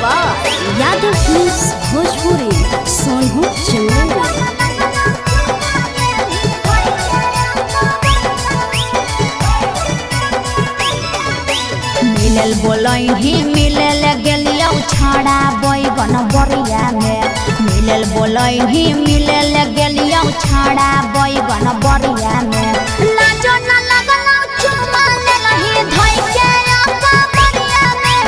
बार Yadav films Bhojpuri Sonu Chandel. मिलल बोलही मिलल गेलियो छाड़ा बैगन बरिया में। मिलल बोलही मिलल गेलियो छाड़ा बैगन बरिया में। लाजो न लगल चुमा लेलही धोइ के आका बरिया में।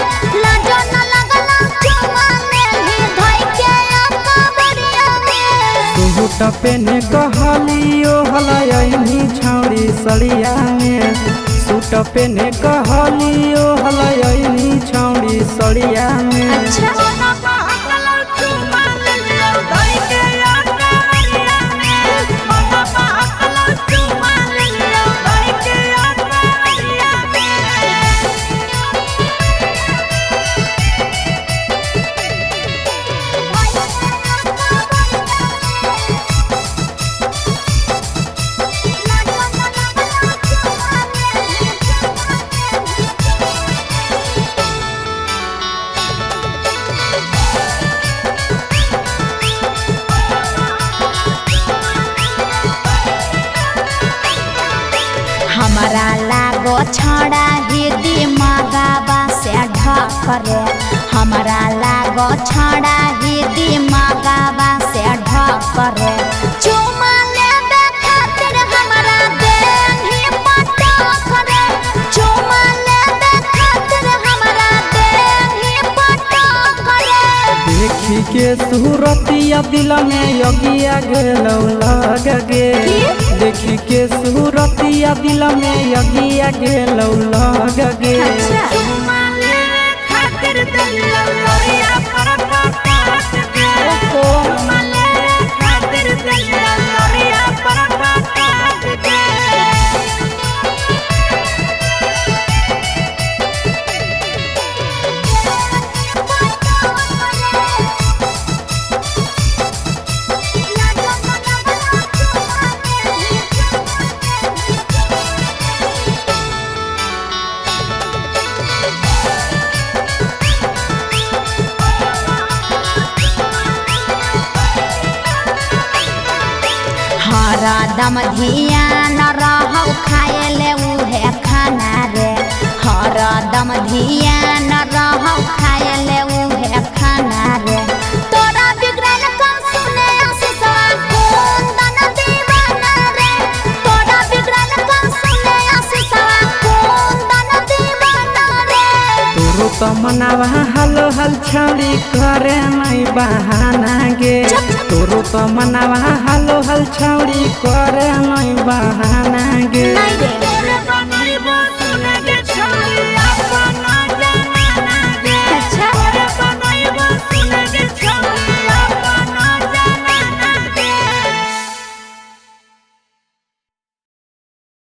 लाजो न लगल चुमा लेलही धोइ के आका बरिया में। सूट पेने कहलियो हलयनी छौरी सड़िया में। सूट पेने कहलियो हलयनी छौरी सड़िया में। अच्छा हमारा लागो छड़ा ही दिमागाबा से ढकरे। हमारा लागो छड़ा ही दिमागाबा से ढकरे। चुमा लेबे खातिर हमारा देही पटक रे। चुमा लेबे खातिर हमारा देही पटक रे। देखी के सूरतिया दिल में यगिया गेलौ लग गे। देखी के सूरतिया दिल में यगिया गेलौ लग गे। चुमा लेबे खातिर दिल लोरिया पर काट के। चुमा लेबे खातिर दिल लोरिया पर काट के। हरा दम धियान रहौ खाएले उहे खाना रे। हरा दम धियान रहौ खाएले उहे खाना रे। तोरा बिगड़ल कौन सुने आशीषवा कुंदन दीवाना रे। तोरा बिगड़ल कौन सुने आशीषवा कुंदन दीवाना रे। तोरो तो मनावा हलो हल छौरी करे नहीं बहाना गे। तोरो तो मनावा हलो हल छौरी करे नहीं बहाना गे। नहीं रे